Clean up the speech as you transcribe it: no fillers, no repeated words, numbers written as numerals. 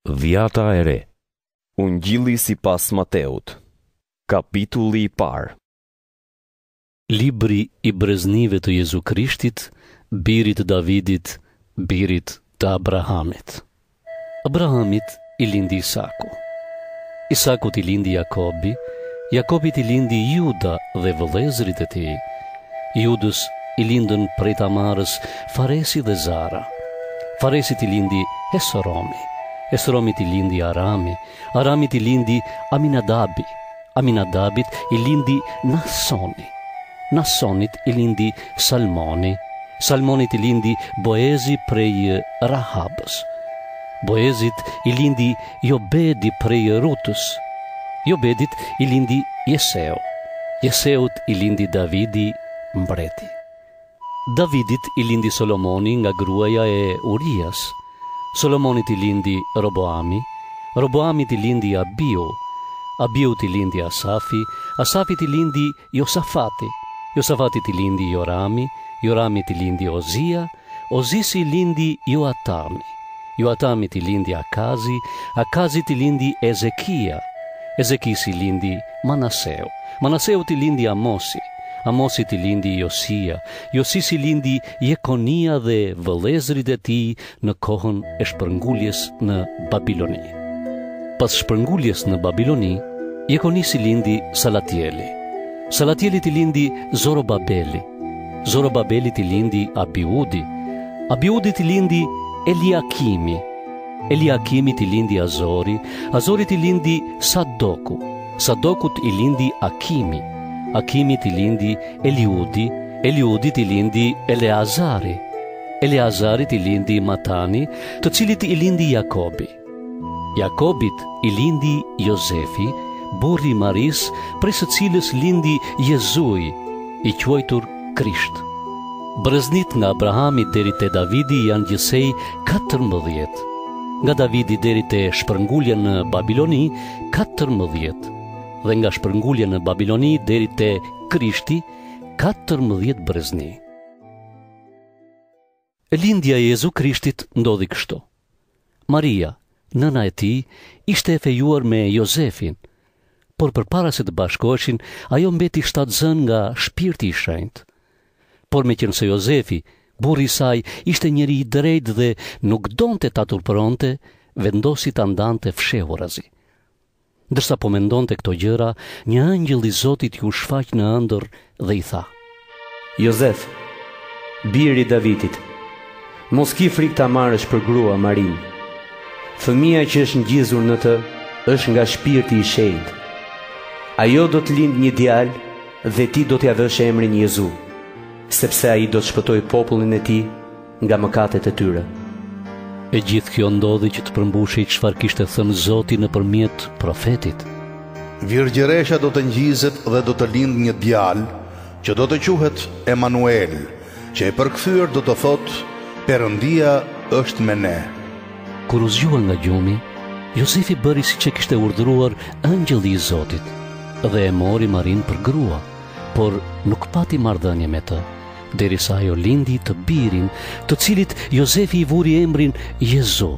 Dhjata e re. Ungjilli sipas Mateut. Kapitulli i parë. Libri i breznive të Jezu Krishtit, birit të Davidit, birit të Abrahamit. Abrahamit i lindi Isaku. Isakut i lindi Jakobi, Jakobit i lindi Juda dhe vëllezërit e tij. Judës i lindën prej Tamarës Faresi dhe Zara. Faresit i lindi Hesromi. Hesromit i lindi Arami. Aramit i lindi Aminadabi. Aminadabit i lindi Nasoni. Nasonit i lindi Salmoni. Salmonit i lindi Boezi prej Rahabës. Boezit i lindi Jobedi prej Rutës. Jobedit i lindi Jeseu. Jeseut i lindi Davidi, mbreti. Davidit i lindi Solomoni nga gruaja e Urias. Solomonit i lindi Roboami. Roboamit i lindi Abiu. Abiut i lindi Asafi. Asafit i lindi Josafati. Josafatit i lindi Jorami. Joramit i lindi Ozia. Ozis i lindi Joatami. Joatamit i lindi Akazi. Akazit i lindi Ezekia. Ezekis i lindi Manaseu. Manaseut i lindi Amosi. Amosit i lindi Josia. Josis i lindi Jekonia dhe vëllezërit e tij në kohën e shpërnguljes në Babiloni. Pas shpërnguljes në Babiloni, Jekonis i lindi Salatieli. Salatielit i lindi Zorobabeli. Zorobabelit i lindi Abiudi. Abiudit i lindi Eliakimi. Eliakimit i lindi Azori. Azorit i lindi Sadoku. Sadokut i lindi Akimi. Akimit i lindi Eliudi. Eliudit i lindi Eleazari. Eleazarit i lindi Matani, të cilit i lindi Jakobi. Jakobit i lindi Jozefi, burri i Maris, prej së cilës lindi Jezui, i quajtur Krisht. Brëznit nga Abrahami deri te Davidi janë gjithsej 14. Nga Davidi deri te shpërngulja në Babiloni 14. Dhe nga shpërngulja në Babiloni deri te Krishti 14 brezni. Lindja e Jezu Krishtit ndodhi kështu. Maria, nëna e tij, ishte e fejuar me Jozefin, por përpara se të bashkoheshin, ajo mbeti shtatzën nga shpirti i shenjtë. Por meqense Jozefi, burri i saj, ishte njeri i drejtë dhe nuk donte ta turpëronte, vendosi ta ndante fshehurazi. Ndërsa po mendonte këto gjëra, një angjëll i Zotit ju shfaq në ëndër dhe i tha: Jozef, biri i Davidit, mos ki frikë ta marrësh për grua Marin. Fëmia që është ngjizur në të është nga shpirti i shenjtë. Ajo do të lindë një djalë dhe ti do t'ia vësh emrin Jezu, sepse ai do të shpëtojë popullin e tij nga mëkatet e tyre. E gjithë kjo ndodhi që të përmbushej çfarë kishte thënë Zoti nëpërmjet profetit. Virgjëresha do të ngjizet dhe do të lindë një djalë që do të quhet Emanuel, që e përkthyer do të thotë Perëndia është me ne. Kur u zgjua nga gjumi, Jozefi bëri siç e kishte urdhëruar angjëlli i Zotit dhe e mori Marin për grua, por nuk pati marrëdhënie me të, derisa ajo lindi të birin, të cilit Jozefi i vuri emrin Jezu.